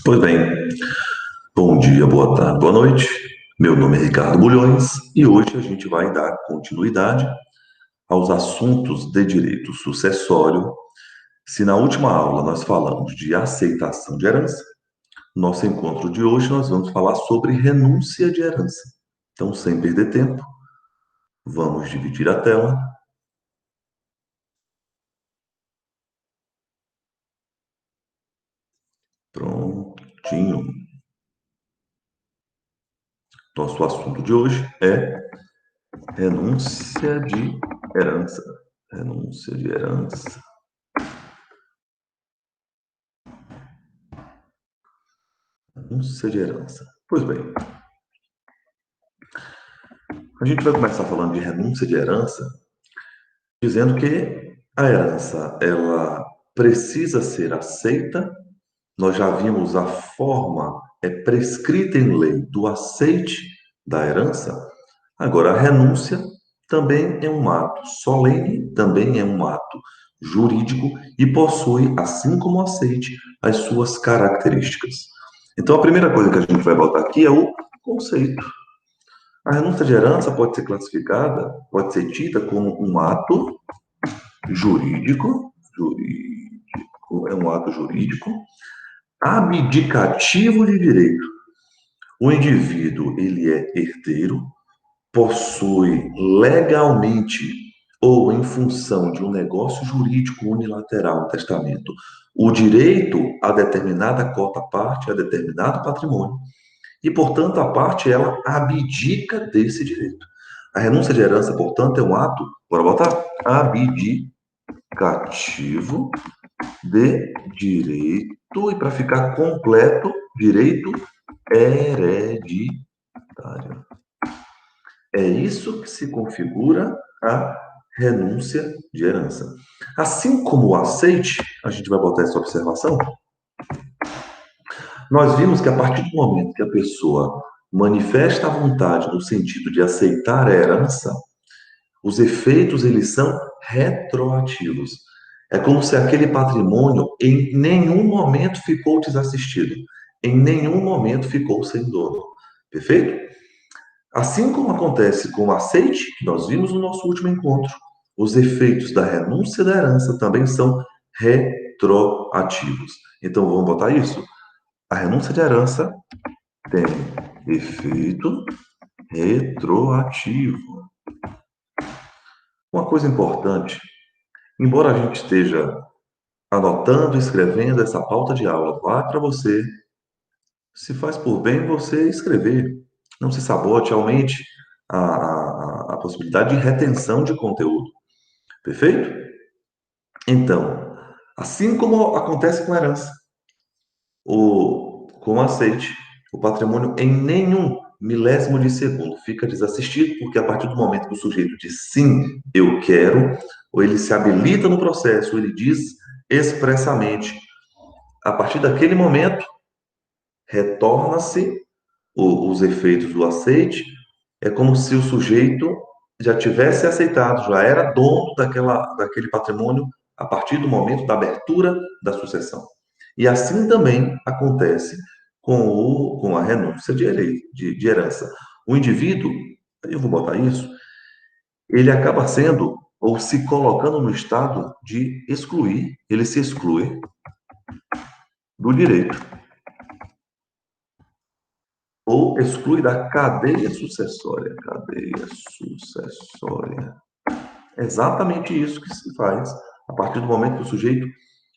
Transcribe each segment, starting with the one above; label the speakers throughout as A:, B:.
A: Pois bem, bom dia, boa tarde, boa noite. Meu nome é Ricardo Bulhões e hoje a gente vai dar continuidade aos assuntos de direito sucessório. Se na última aula nós falamos de aceitação de herança, nosso encontro de hoje nós vamos falar sobre renúncia de herança. Então, sem perder tempo, vamos dividir a tela. Prontinho. Nosso assunto de hoje é renúncia de herança. Renúncia de herança. Renúncia de herança. Pois bem, a gente vai começar falando de renúncia de herança, dizendo que a herança ela precisa ser aceita. Nós já vimos a forma prescrita em lei do aceite da herança. Agora, a renúncia também é um ato solene, também é um ato jurídico e possui, assim como o aceite, as suas características. Então, a primeira coisa que a gente vai botar aqui é o conceito. A renúncia de herança pode ser classificada, pode ser tida como um ato jurídico, é um ato jurídico abdicativo de direito. O indivíduo, ele é herdeiro, possui legalmente ou em função de um negócio jurídico unilateral, um testamento, o direito a determinada cota-parte, a determinado patrimônio, e, portanto, a parte ela abdica desse direito. A renúncia de herança, portanto, é um ato, bora botar, abdicativo de direito, e para ficar completo, direito hereditário. É isso que se configura a renúncia de herança. Assim como o aceite, a gente vai botar essa observação, nós vimos que a partir do momento que a pessoa manifesta a vontade no sentido de aceitar a herança, os efeitos eles são retroativos. É como se aquele patrimônio em nenhum momento ficou desassistido, em nenhum momento ficou sem dono. Perfeito? Assim como acontece com o aceite, que nós vimos no nosso último encontro, os efeitos da renúncia da herança também são retroativos. Então vamos botar isso? A renúncia de herança tem efeito retroativo. Uma coisa importante, embora a gente esteja anotando, escrevendo essa pauta de aula, vá para você, se faz por bem você escrever. Não se sabote, aumente a possibilidade de retenção de conteúdo. Perfeito? Então, assim como acontece com a herança, com o aceite, o patrimônio em nenhum milésimo de segundo fica desassistido, porque a partir do momento que o sujeito diz sim, eu quero, ou ele se habilita no processo, ele diz expressamente, a partir daquele momento, retorna-se os efeitos do aceite, é como se o sujeito já tivesse aceitado, já era dono daquele patrimônio a partir do momento da abertura da sucessão. E assim também acontece com a renúncia de herança. O indivíduo, eu vou botar isso, ele acaba sendo ou se colocando no estado de excluir, ele se exclui do direito ou exclui da cadeia sucessória. Cadeia sucessória. É exatamente isso que se faz a partir do momento que o sujeito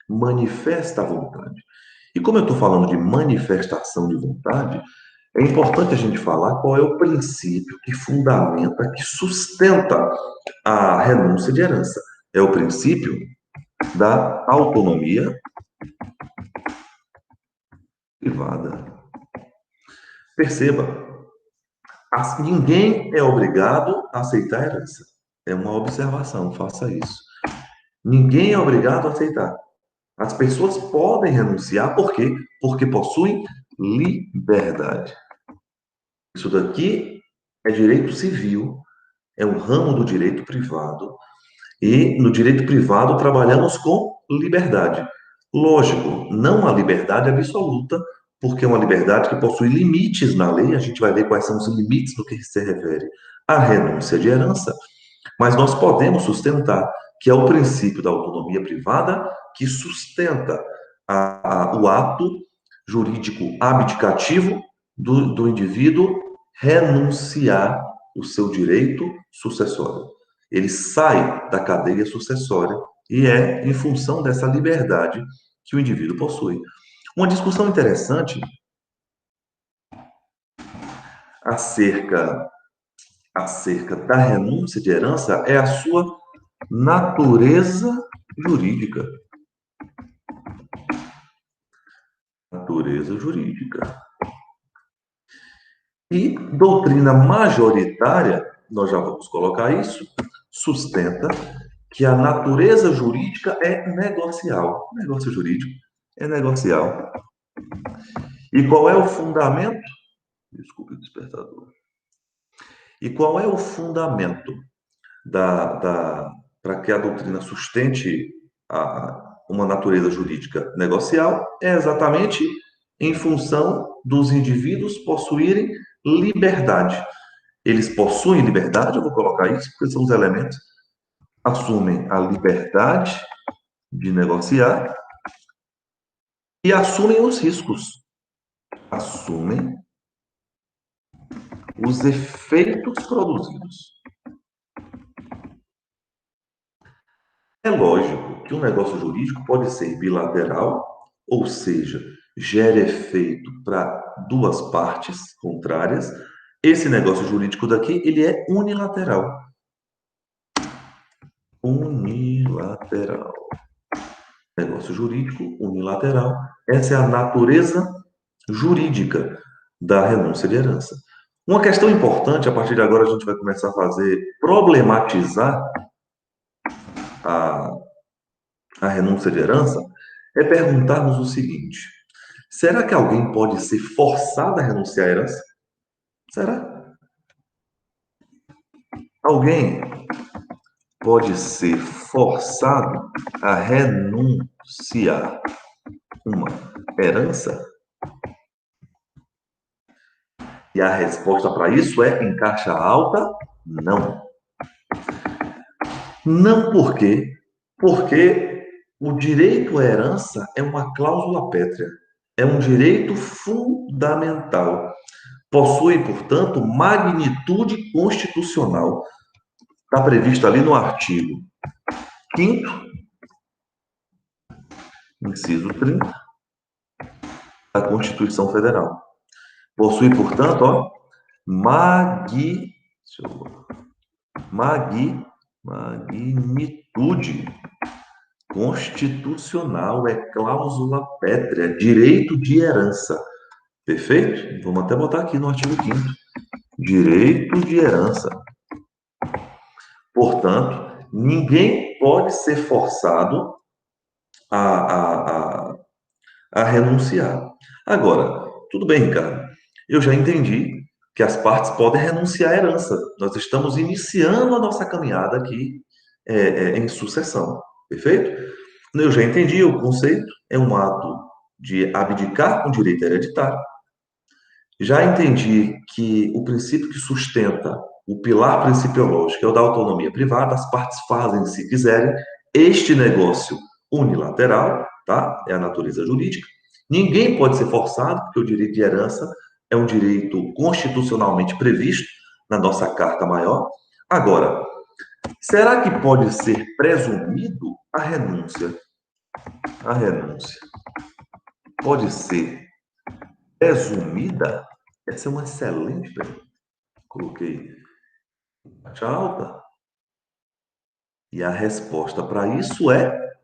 A: manifesta a vontade. E como eu estou falando de manifestação de vontade, é importante a gente falar qual é o princípio que fundamenta, que sustenta a renúncia de herança. É o princípio da autonomia privada. Perceba, ninguém é obrigado a aceitar a herança. É uma observação, faça isso. Ninguém é obrigado a aceitar. As pessoas podem renunciar, por quê? Porque possuem liberdade. Isso daqui é direito civil, é um ramo do direito privado, e no direito privado trabalhamos com liberdade. Lógico, não a liberdade absoluta, porque é uma liberdade que possui limites na lei, a gente vai ver quais são os limites no que se refere à renúncia de herança, mas nós podemos sustentar que é o princípio da autonomia privada que sustenta o ato jurídico abdicativo do indivíduo renunciar o seu direito sucessório. Ele sai da cadeia sucessória e é em função dessa liberdade que o indivíduo possui. Uma discussão interessante acerca, acerca da renúncia de herança é a sua natureza jurídica. Natureza jurídica. E doutrina majoritária, nós já vamos colocar isso, sustenta que a natureza jurídica é negocial. O negócio jurídico é negocial. E qual é o fundamento? Desculpe o despertador. E qual é o fundamento para que a doutrina sustente uma natureza jurídica negocial? É exatamente em função dos indivíduos possuírem liberdade. Eles possuem liberdade, eu vou colocar isso, porque são os elementos, assumem a liberdade de negociar e assumem os riscos. Assumem os efeitos produzidos. É lógico que um negócio jurídico pode ser bilateral, ou seja, gera efeito para duas partes contrárias. Esse negócio jurídico daqui, ele é unilateral. Unilateral. Negócio jurídico unilateral. Essa é a natureza jurídica da renúncia de herança. Uma questão importante, a partir de agora a gente vai começar a problematizar a, a renúncia de herança, é perguntarmos o seguinte: será que alguém pode ser forçado a renunciar à herança? Será? Alguém pode ser forçado a renunciar uma herança? E a resposta para isso é, em caixa alta, não. Não por quê? Porque o direito à herança é uma cláusula pétrea, é um direito fundamental. Possui, portanto, magnitude constitucional. Está previsto ali no artigo 5º, inciso 30, da Constituição Federal. Possui, portanto, ó, magnitude constitucional, é cláusula pétrea, direito de herança. Perfeito? Vamos até botar aqui no artigo 5º. Direito de herança. Portanto, ninguém pode ser forçado a renunciar. Agora, tudo bem, Ricardo. Eu já entendi que as partes podem renunciar à herança. Nós estamos iniciando a nossa caminhada aqui em sucessão. Perfeito? Eu já entendi o conceito. É um ato de abdicar com direito hereditário. Já entendi que o princípio que sustenta o pilar principiológico é o da autonomia privada, as partes fazem, se quiserem, este negócio unilateral, tá? É a natureza jurídica. Ninguém pode ser forçado, porque o direito de herança é um direito constitucionalmente previsto na nossa Carta Maior. Agora, será que pode ser presumido a renúncia? A renúncia pode ser presumida? Essa é uma excelente pergunta. Coloquei caixa alta. E a resposta para isso é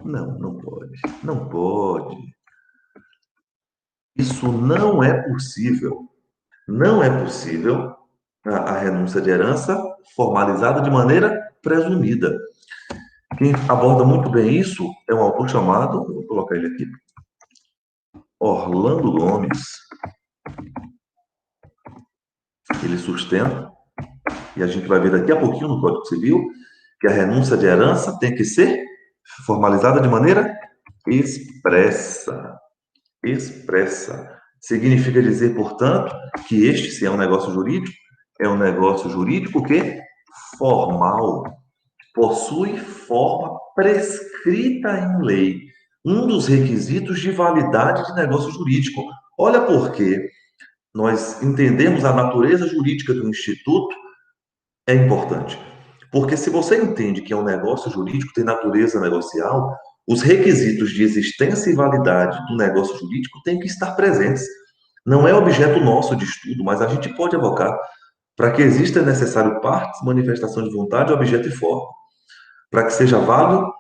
A: não, não pode. Não pode. Isso não é possível. Não é possível a renúncia de herança formalizada de maneira presumida. Quem aborda muito bem isso é um autor chamado, vou colocar ele aqui, Orlando Gomes. Ele sustenta, e a gente vai ver daqui a pouquinho no Código Civil, que a renúncia de herança tem que ser formalizada de maneira expressa. Expressa. Significa dizer, portanto, que este, se é um negócio jurídico que formal, possui forma prescrita em lei. Um dos requisitos de validade de negócio jurídico. Olha por quê nós entendemos a natureza jurídica do instituto é importante. Porque se você entende que é um negócio jurídico, tem natureza negocial, os requisitos de existência e validade do negócio jurídico têm que estar presentes. Não é objeto nosso de estudo, mas a gente pode evocar. Para que exista é necessário partes, manifestação de vontade, objeto e forma. Para que seja válido,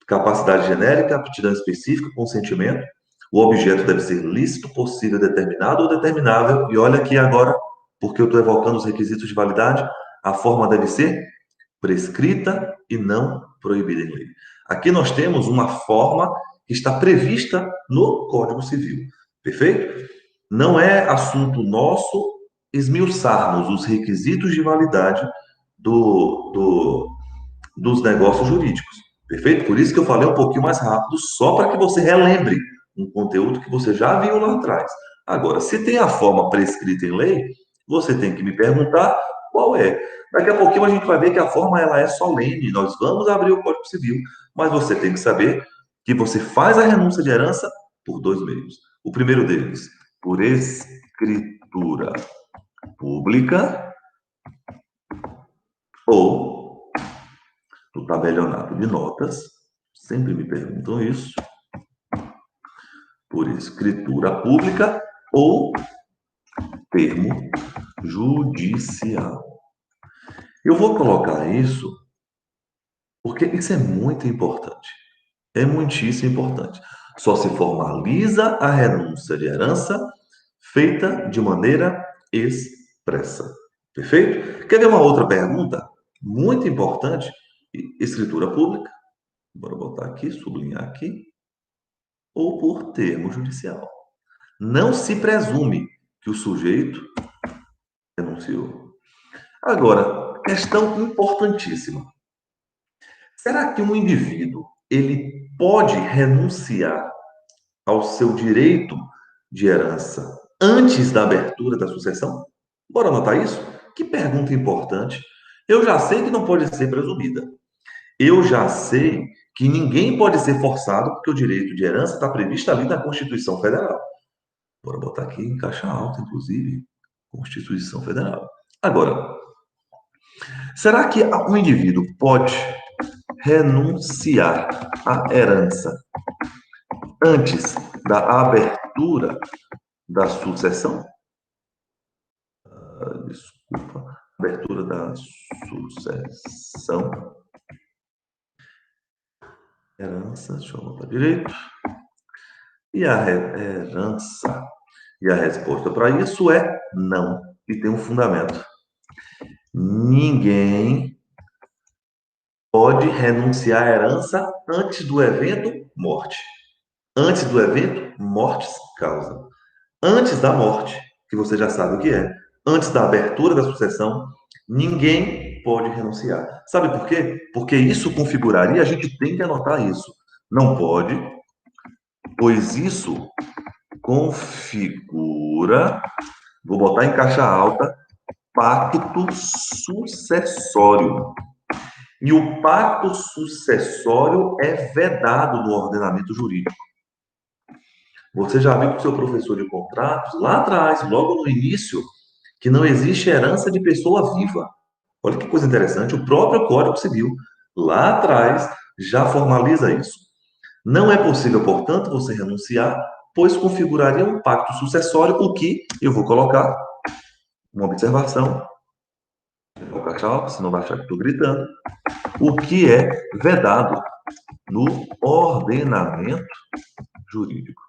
A: capacidade genérica, aptidão específica, consentimento. O objeto deve ser lícito, possível, determinado ou determinável. E olha aqui agora, porque eu estou evocando os requisitos de validade, a forma deve ser prescrita e não proibida em lei. Aqui nós temos uma forma que está prevista no Código Civil. Perfeito? Não é assunto nosso esmiuçarmos os requisitos de validade dos negócios jurídicos. Perfeito? Por isso que eu falei um pouquinho mais rápido, só para que você relembre um conteúdo que você já viu lá atrás. Agora, se tem a forma prescrita em lei, você tem que me perguntar qual é. Daqui a pouquinho a gente vai ver que a forma ela é solene. Nós vamos abrir o Código Civil, mas você tem que saber que você faz a renúncia de herança por dois meios. O primeiro deles, por escritura pública ou no tabelionato de notas, sempre me perguntam isso, por escritura pública ou termo judicial. Eu vou colocar isso porque isso é muito importante. É muitíssimo importante. Só se formaliza a renúncia de herança feita de maneira expressa. Perfeito? Quer ver uma outra pergunta? Muito importante. Escritura pública. Bora botar aqui, sublinhar aqui. Ou por termo judicial. Não se presume que o sujeito renunciou. Agora, questão importantíssima. Será que um indivíduo ele pode renunciar ao seu direito de herança antes da abertura da sucessão? Bora anotar isso? Que pergunta importante. Eu já sei que não pode ser presumida. Eu já sei que ninguém pode ser forçado porque o direito de herança está previsto ali na Constituição Federal. Bora botar aqui em caixa alta, inclusive, Constituição Federal. Agora, será que um indivíduo pode renunciar à herança antes da abertura da sucessão? Desculpa, abertura da sucessão. Herança, deixa eu anotar direito. E a herança? E a resposta para isso é não. E tem um fundamento. Ninguém pode renunciar à herança antes do evento morte. Antes do evento, morte causa. Antes da morte, que você já sabe o que é, antes da abertura da sucessão, ninguém pode renunciar. Sabe por quê? Porque isso configuraria, a gente tem que anotar isso. Não pode, pois isso configura, vou botar em caixa alta, pacto sucessório. E o pacto sucessório é vedado no ordenamento jurídico. Você já viu com o seu professor de contratos, lá atrás, logo no início, que não existe herança de pessoa viva. Olha que coisa interessante, o próprio Código Civil, lá atrás, já formaliza isso. Não é possível, portanto, você renunciar, pois configuraria um pacto sucessório, o que eu vou colocar uma observação, vou cachar, senão vai achar que estou gritando, o que é vedado no ordenamento jurídico.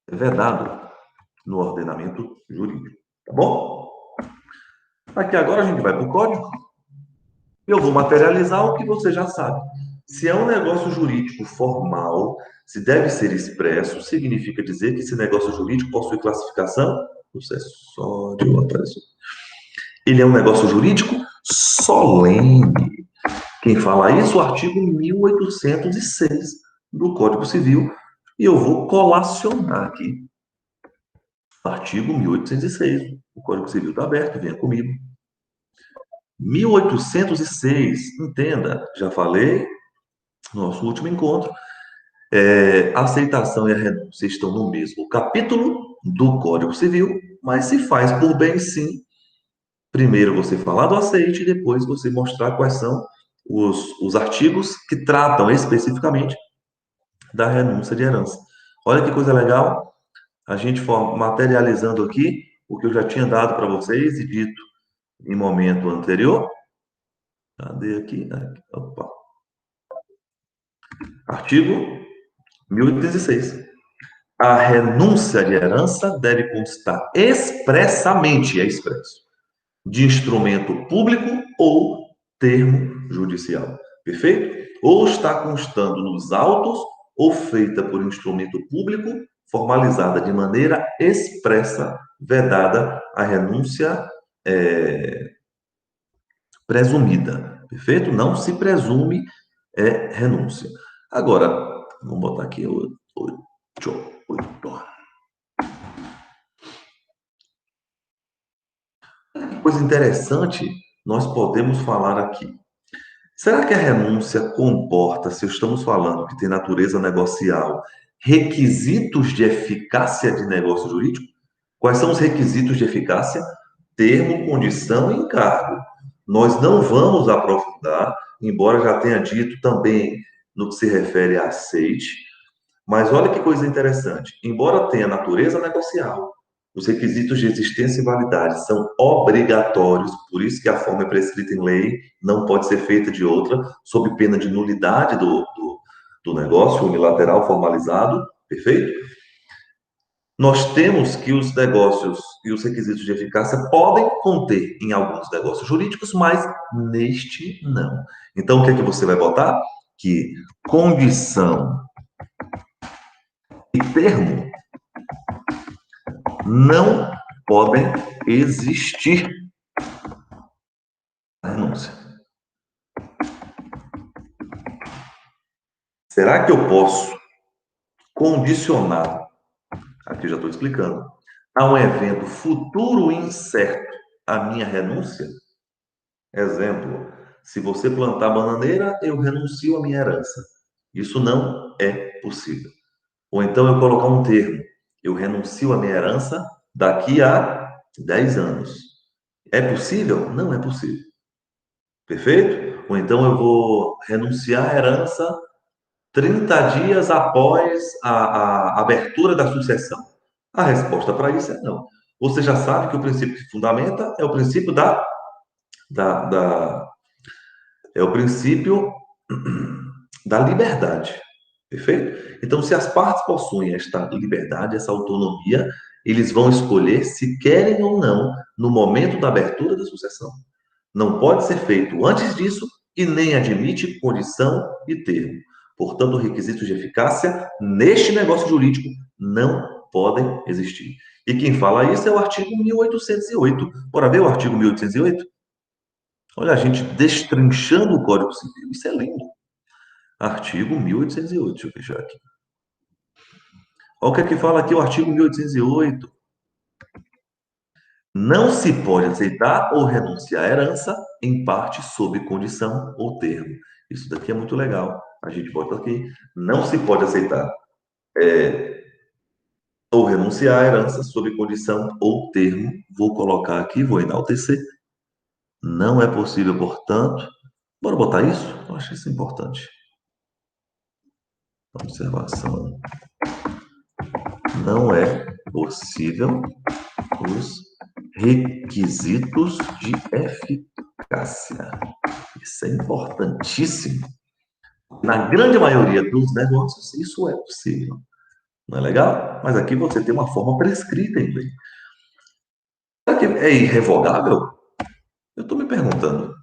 A: É vedado no ordenamento jurídico. Tá bom? Aqui agora a gente vai para o código. Eu vou materializar o que você já sabe. Se é um negócio jurídico formal, se deve ser expresso, significa dizer que esse negócio jurídico possui classificação sucessório. Ele é um negócio jurídico solene. Quem fala isso? O artigo 1806 do Código Civil. E eu vou colacionar aqui Artigo 1806. O Código Civil está aberto, venha comigo. 1806, entenda, já falei no nosso último encontro, a aceitação e a renúncia estão no mesmo capítulo do Código Civil, mas se faz por bem sim. Primeiro você falar do aceite e depois você mostrar quais são os artigos que tratam especificamente da renúncia de herança. Olha que coisa legal, a gente materializando aqui o que eu já tinha dado para vocês e dito em momento anterior. Cadê aqui? Opa. Artigo 1806. A renúncia de herança deve constar expressamente, é expresso, de instrumento público ou termo judicial. Perfeito? Ou está constando nos autos ou feita por instrumento público, formalizada de maneira expressa, vedada a renúncia presumida. Perfeito? Não se presume renúncia. Agora, vamos botar aqui 8. Que coisa interessante nós podemos falar aqui. Será que a renúncia comporta, se estamos falando que tem natureza negocial, requisitos de eficácia de negócio jurídico? Quais são os requisitos de eficácia? Termo, condição e encargo. Nós não vamos aprofundar, embora já tenha dito também no que se refere a aceite, mas olha que coisa interessante. Embora tenha natureza negocial, os requisitos de existência e validade são obrigatórios, por isso que a forma é prescrita em lei, não pode ser feita de outra, sob pena de nulidade do negócio unilateral formalizado, perfeito? Nós temos que os negócios e os requisitos de eficácia podem conter em alguns negócios jurídicos, mas neste não. Então, o que é que você vai botar? Que condição e termo não podem existir na renúncia. Será que eu posso condicionar, aqui já estou explicando, a um evento futuro incerto a minha renúncia? Exemplo, se você plantar bananeira, eu renuncio à minha herança. Isso não é possível. Ou então eu colocar um termo, eu renuncio à minha herança daqui a 10 anos. É possível? Não é possível. Perfeito? Ou então eu vou renunciar à herança 30 dias após a abertura da sucessão. A resposta para isso é não. Você já sabe que o princípio que fundamenta é o princípio da, da é o princípio da liberdade. Perfeito? Então, se as partes possuem esta liberdade, essa autonomia, eles vão escolher se querem ou não no momento da abertura da sucessão. Não pode ser feito antes disso e nem admite condição e termo. Portanto, requisitos de eficácia neste negócio jurídico não podem existir. E quem fala isso é o artigo 1808. Bora ver o artigo 1808? Olha, a gente destrinchando o Código Civil. Isso é lindo. Artigo 1808. Deixa eu fechar aqui. Olha o que é que fala aqui o artigo 1808. Não se pode aceitar ou renunciar à herança em parte sob condição ou termo. Isso daqui é muito legal. A gente bota aqui. Não se pode aceitar ou renunciar à herança sob condição ou termo. Vou colocar aqui, vou enaltecer. Não é possível, portanto. Bora botar isso? Eu acho isso importante. Observação. Não é possível os requisitos de eficácia. Isso é importantíssimo. Na grande maioria dos negócios, isso é possível. Não é legal? Mas aqui você tem uma forma prescrita em lei. Será que é irrevogável? Eu estou me perguntando.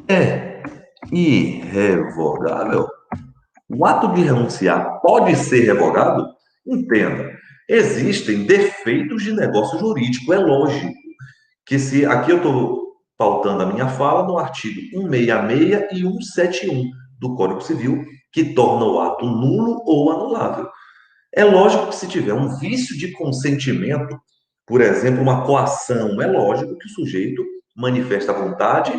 A: É irrevogável? O ato de renunciar pode ser revogado? Entenda, existem defeitos de negócio jurídico, é lógico que se aqui eu estou pautando a minha fala no artigo 166 e 171 do Código Civil, que torna o ato nulo ou anulável. É lógico que se tiver um vício de consentimento, por exemplo, uma coação, é lógico que o sujeito manifesta vontade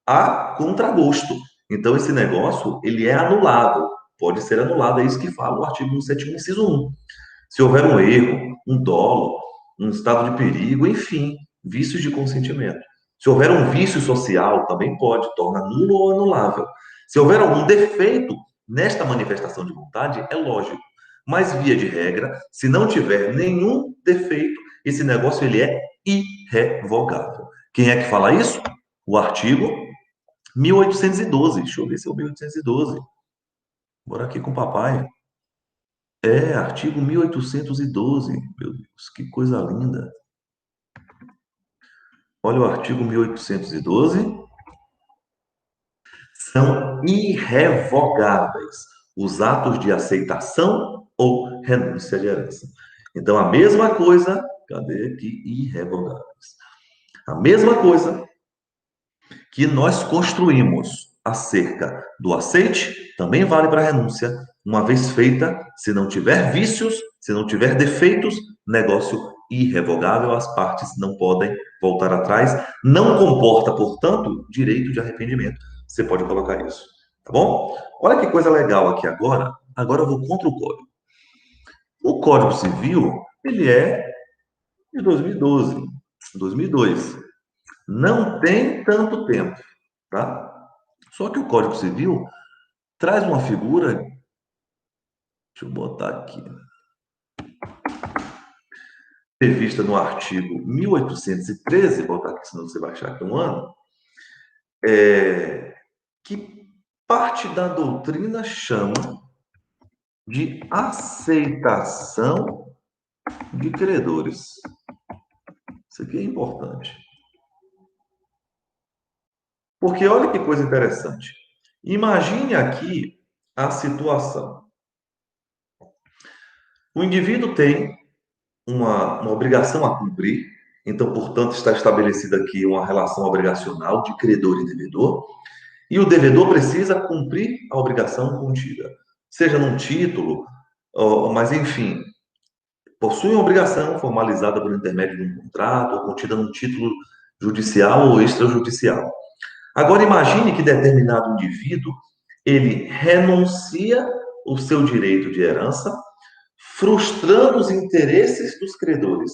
A: a contragosto. Então, esse negócio, ele é anulável, pode ser anulado, é isso que fala o artigo 171, inciso 1. Se houver um erro, um dolo, um estado de perigo, enfim, vícios de consentimento. Se houver um vício social, também pode, torna nulo ou anulável. Se houver algum defeito nesta manifestação de vontade, é lógico. Mas, via de regra, se não tiver nenhum defeito, esse negócio ele é irrevogável. Quem é que fala isso? O artigo 1812. Deixa eu ver se é o 1812. Bora aqui com o papai. É, artigo 1812. Meu Deus, que coisa linda. Olha o artigo 1812. São irrevogáveis os atos de aceitação ou renúncia de herança. Então, a mesma coisa, cadê aqui? Irrevogáveis. A mesma coisa que nós construímos acerca do aceite, também vale para a renúncia, uma vez feita, se não tiver vícios, se não tiver defeitos, negócio irrevogável, as partes não podem voltar atrás, não comporta, portanto, direito de arrependimento. Você pode colocar isso, tá bom? Olha que coisa legal aqui agora. Agora eu vou contra o código. O Código Civil, ele é de 2012, 2002. Não tem tanto tempo, tá? Só que o Código Civil traz uma figura, deixa eu botar aqui, prevista no artigo 1813, botar aqui, senão você vai achar que é um ano, que parte da doutrina chama de aceitação de credores. Isso aqui é importante. Porque olha que coisa interessante. Imagine aqui a situação. O indivíduo tem uma obrigação a cumprir, então, portanto, está estabelecida aqui uma relação obrigacional de credor e devedor, e o devedor precisa cumprir a obrigação contida, seja num título, mas enfim, possui uma obrigação formalizada por intermédio de um contrato, ou contida num título judicial ou extrajudicial. Agora, imagine que determinado indivíduo, ele renuncia o seu direito de herança, frustrando os interesses dos credores.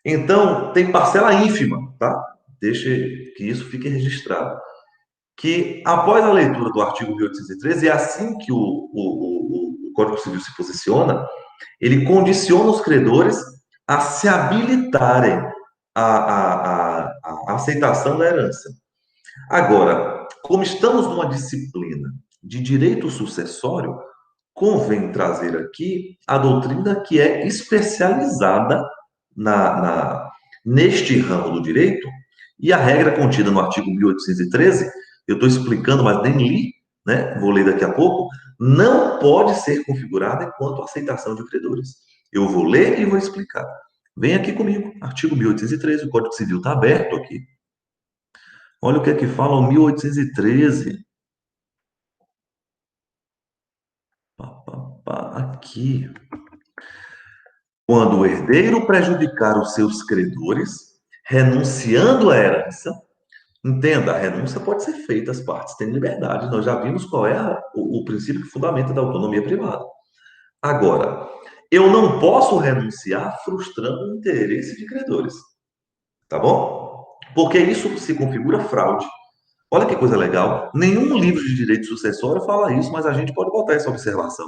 A: Então, tem parcela ínfima, tá? Deixe que isso fique registrado. Que, após a leitura do artigo 1813, é assim que o Código Civil se posiciona, ele condiciona os credores a se habilitarem à aceitação da herança. Agora, como estamos numa disciplina de direito sucessório, convém trazer aqui a doutrina que é especializada neste ramo do direito, e a regra contida no artigo 1813, eu estou explicando, mas nem li, né? Vou ler daqui a pouco, não pode ser configurada enquanto aceitação de credores. Eu vou ler e vou explicar. Vem aqui comigo, artigo 1813, o Código Civil está aberto aqui. Olha o que é que fala o 1813. Aqui. Quando o herdeiro prejudicar os seus credores, renunciando à herança, entenda, a renúncia pode ser feita, as partes têm liberdade. Nós já vimos qual é o princípio que fundamenta da autonomia privada. Agora, eu não posso renunciar frustrando o interesse de credores. Tá bom? Porque isso se configura fraude. Olha que coisa legal. Nenhum livro de direito sucessório fala isso, mas a gente pode botar essa observação.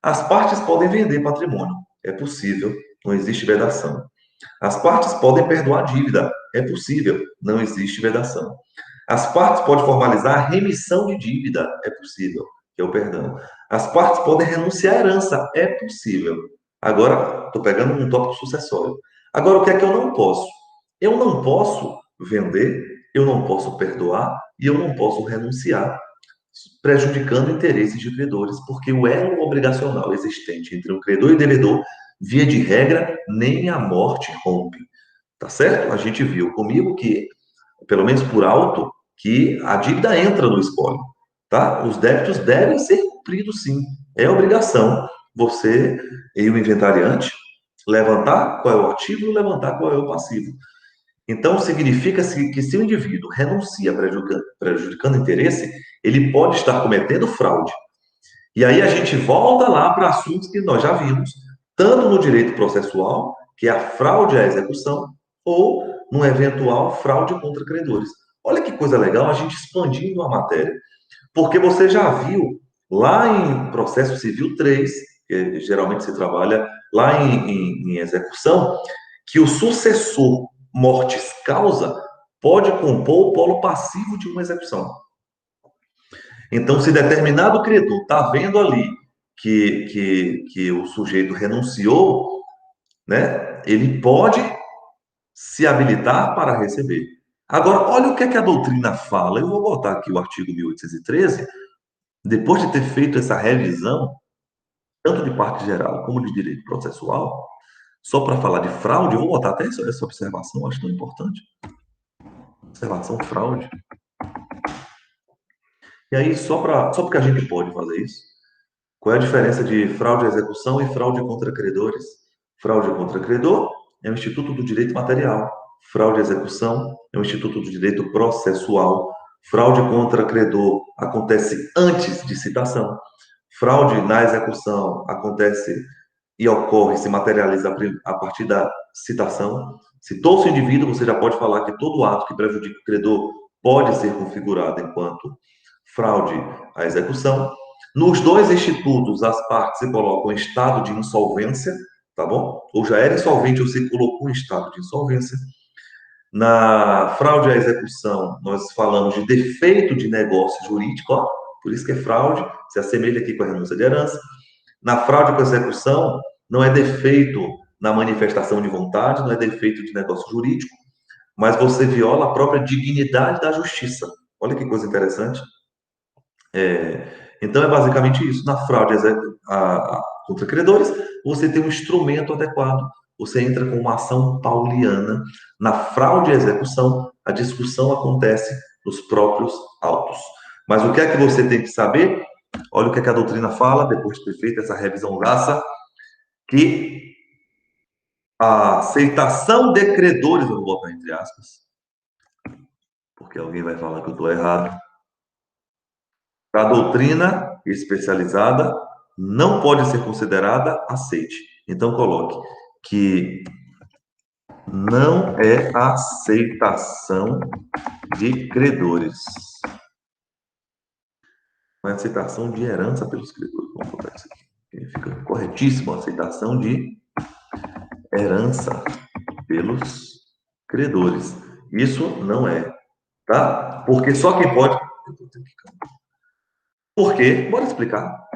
A: As partes podem vender patrimônio. É possível. Não existe vedação. As partes podem perdoar dívida. É possível. Não existe vedação. As partes podem formalizar a remissão de dívida. É possível. Que é o perdão. As partes podem renunciar à herança. É possível. Agora, estou pegando um tópico sucessório. Agora, o que é que eu não posso? Eu não posso vender, eu não posso perdoar e eu não posso renunciar, prejudicando interesses de credores, porque o elo obrigacional existente entre o credor e o devedor, via de regra, nem a morte rompe. Tá certo? A gente viu comigo que, pelo menos por alto, que a dívida entra no espólio, tá? Os débitos devem ser cumpridos, sim. É obrigação. você e o inventariante levantar qual é o ativo e levantar qual é o passivo. Então, significa que se o indivíduo renuncia prejudicando interesse, ele pode estar cometendo fraude. E aí a gente volta lá para assuntos que nós já vimos, tanto no direito processual, que é a fraude à execução, ou no eventual fraude contra credores. Olha que coisa legal a gente expandindo a matéria. Porque você já viu lá em processo civil 3, que geralmente se trabalha lá em execução, que o sucessor mortis causa pode compor o polo passivo de uma execução. Então, se determinado credor está vendo ali que o sujeito renunciou, né, ele pode se habilitar para receber. Agora, olha o que é que a doutrina fala. Eu vou botar aqui o artigo 1813, depois de ter feito essa revisão, tanto de parte geral como de direito processual, só para falar de fraude, eu vou botar até essa observação, acho tão importante. Observação fraude. E aí, só porque a gente pode fazer isso, qual é a diferença de fraude à execução e fraude contra credores? Fraude contra credor é o Instituto do Direito Material. Fraude à execução é o Instituto do Direito Processual. Fraude contra credor acontece antes de citação. Fraude na execução acontece e ocorre, se materializa a partir da citação. Citou-se o indivíduo, você já pode falar que todo ato que prejudica o credor pode ser configurado enquanto fraude à execução. Nos dois institutos, as partes se colocam em estado de insolvência, tá bom? Ou já era insolvente ou se colocou em estado de insolvência. Na fraude à execução, nós falamos de defeito de negócio jurídico, ó, por isso que é fraude, se assemelha aqui com a renúncia de herança. Na fraude com execução, não é defeito na manifestação de vontade, não é defeito de negócio jurídico, mas você viola a própria dignidade da justiça. Olha que coisa interessante. Então, é basicamente isso. Na fraude contra credores, você tem um instrumento adequado. Você entra com uma ação pauliana. Na fraude à execução, a discussão acontece nos próprios autos. Mas o que é que você tem que saber? Olha o que é que a doutrina fala, depois de ter feito essa revisão laça, que a aceitação de credores, eu vou botar entre aspas, porque alguém vai falar que eu estou errado, a doutrina especializada não pode ser considerada aceite. Então, coloque que não é aceitação de credores. Não é aceitação de herança pelos credores. Vamos botar isso aqui. Fica corretíssimo. Aceitação de herança pelos credores. Isso não é, tá? Porque só quem pode. Por quê? Bora explicar.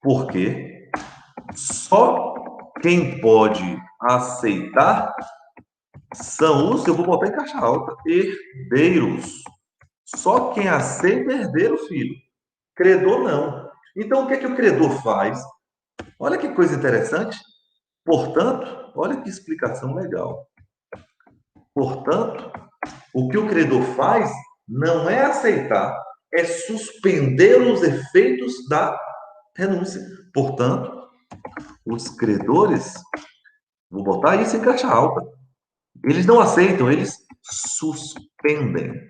A: Porque só quem pode aceitar são os, eu vou botar em caixa alta, herdeiros. Só quem aceita é herdeiro, filho. Credor não. Então, o que é que o credor faz? Olha que coisa interessante. Portanto, olha que explicação legal. Portanto, o que o credor faz não é aceitar, é suspender os efeitos da renúncia. Portanto, os credores, vou botar isso em caixa alta, eles não aceitam, eles suspendem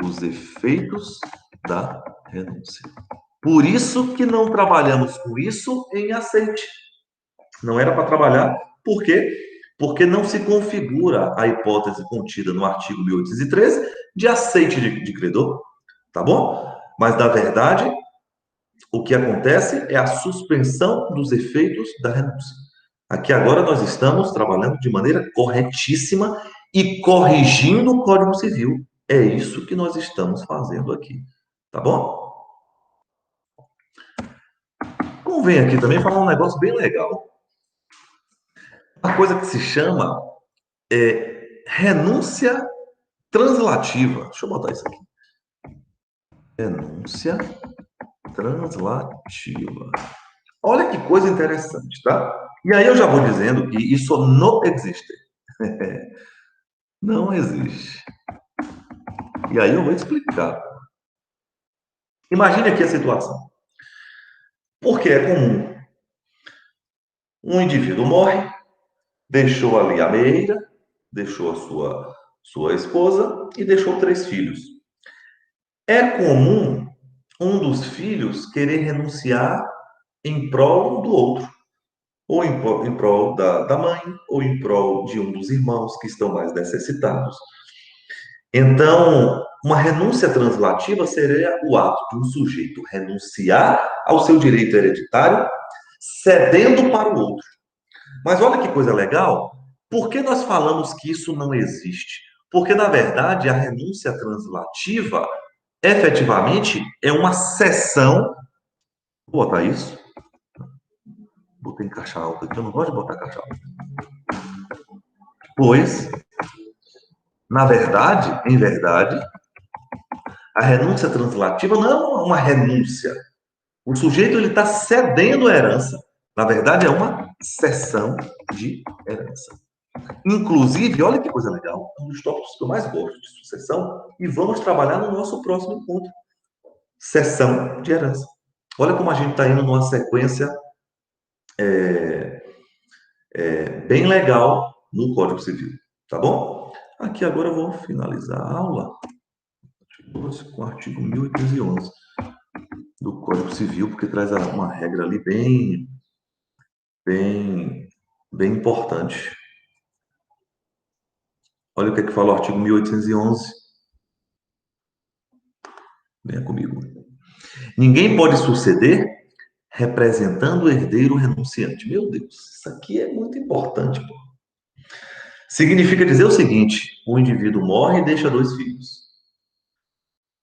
A: os efeitos da renúncia. Por isso que não trabalhamos com isso em aceite. Não era para trabalhar, por quê? Porque não se configura a hipótese contida no artigo 1813 de aceite de credor, tá bom? Mas, na verdade, o que acontece é a suspensão dos efeitos da renúncia. Aqui agora nós estamos trabalhando de maneira corretíssima e corrigindo o Código Civil. É isso que nós estamos fazendo aqui, tá bom? Convém aqui também falar um negócio bem legal. Uma coisa que se chama renúncia translativa. Deixa eu botar isso aqui. Renúncia translativa. Olha que coisa interessante, tá? E aí eu já vou dizendo que isso não existe. Não existe. E aí eu vou explicar. Imagine aqui a situação. Porque é comum. Um indivíduo morre, deixou ali a meia, deixou a sua esposa e deixou 3 filhos. É comum um dos filhos querer renunciar em prol do outro, ou em prol da mãe, ou em prol de um dos irmãos que estão mais necessitados. Então, uma renúncia translativa seria o ato de um sujeito renunciar ao seu direito hereditário, cedendo para o outro. Mas olha que coisa legal, por que nós falamos que isso não existe? Porque, na verdade, a renúncia translativa, efetivamente, é uma cessão. Vou botar isso. Botei em caixa alta aqui, eu não gosto de botar caixa alta. Pois, na verdade, em verdade, a renúncia translativa não é uma renúncia. O sujeito ele está cedendo a herança. Na verdade, é uma cessão de herança. Inclusive, olha que coisa legal, um dos tópicos que eu mais gosto de sucessão, e vamos trabalhar no nosso próximo encontro. Cessão de herança. Olha como a gente está indo numa sequência bem legal no Código Civil, tá bom? Aqui agora eu vou finalizar a aula com o artigo 1811 do Código Civil, porque traz uma regra ali bem, bem importante. Olha o que é que fala o artigo 1811. Venha comigo. Ninguém pode suceder representando o herdeiro renunciante. Meu Deus, isso aqui é muito importante. Pô. Significa dizer o seguinte: o indivíduo morre e deixa 2 filhos.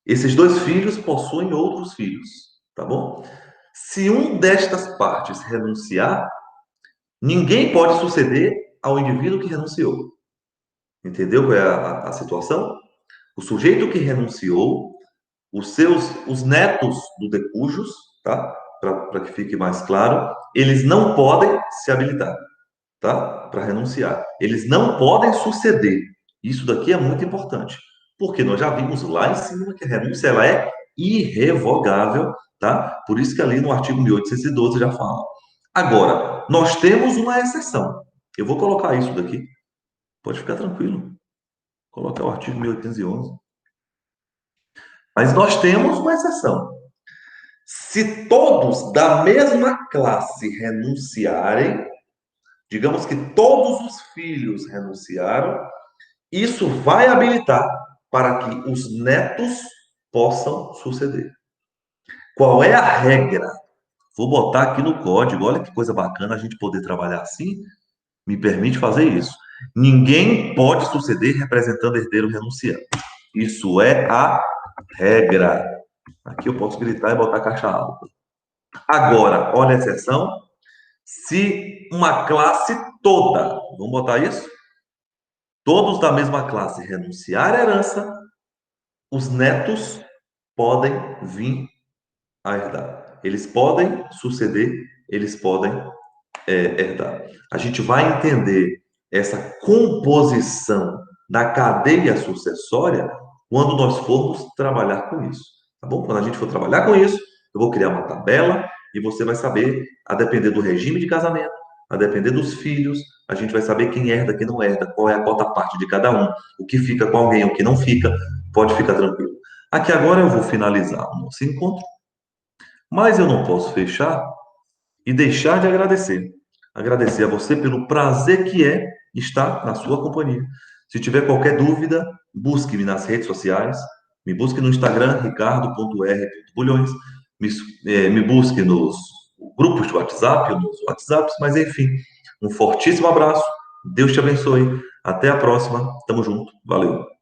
A: Esses 2 filhos possuem outros filhos, tá bom? Se um destas partes renunciar, ninguém pode suceder ao indivíduo que renunciou. Entendeu qual é a situação? O sujeito que renunciou, os netos do decujus, tá? Para que fique mais claro, eles não podem se habilitar, tá? Para renunciar. Eles não podem suceder. Isso daqui é muito importante, porque nós já vimos lá em cima que a renúncia ela é irrevogável, tá? Por isso que ali no artigo 1812 já fala. Agora, nós temos uma exceção. Eu vou colocar isso daqui. Pode ficar tranquilo. Colocar o artigo 1811. Mas nós temos uma exceção. Se todos da mesma classe renunciarem, digamos que todos os filhos renunciaram, isso vai habilitar para que os netos possam suceder. Qual é a regra? Vou botar aqui no código, olha que coisa bacana a gente poder trabalhar assim, me permite fazer isso. Ninguém pode suceder representando herdeiro renunciante. Isso é a regra. Aqui eu posso gritar e botar caixa alta. Agora, olha a exceção. Se uma classe toda, vamos botar isso? Todos da mesma classe renunciar à herança, os netos podem vir a herdar. Eles podem suceder, eles podem herdar. A gente vai entender essa composição da cadeia sucessória quando nós formos trabalhar com isso, tá bom? Quando a gente for trabalhar com isso, eu vou criar uma tabela e você vai saber, a depender do regime de casamento, a depender dos filhos, a gente vai saber quem herda, quem não herda, qual é a cota parte de cada um, o que fica com alguém, o que não fica, pode ficar tranquilo. Aqui agora eu vou finalizar o nosso encontro, mas eu não posso fechar e deixar de agradecer. Agradecer a você pelo prazer que é estar na sua companhia. Se tiver qualquer dúvida, busque-me nas redes sociais, me busque no Instagram, ricardo.r.bulhões, me busque nos grupos de WhatsApp, nos WhatsApps, mas enfim, um fortíssimo abraço, Deus te abençoe, até a próxima, tamo junto, valeu.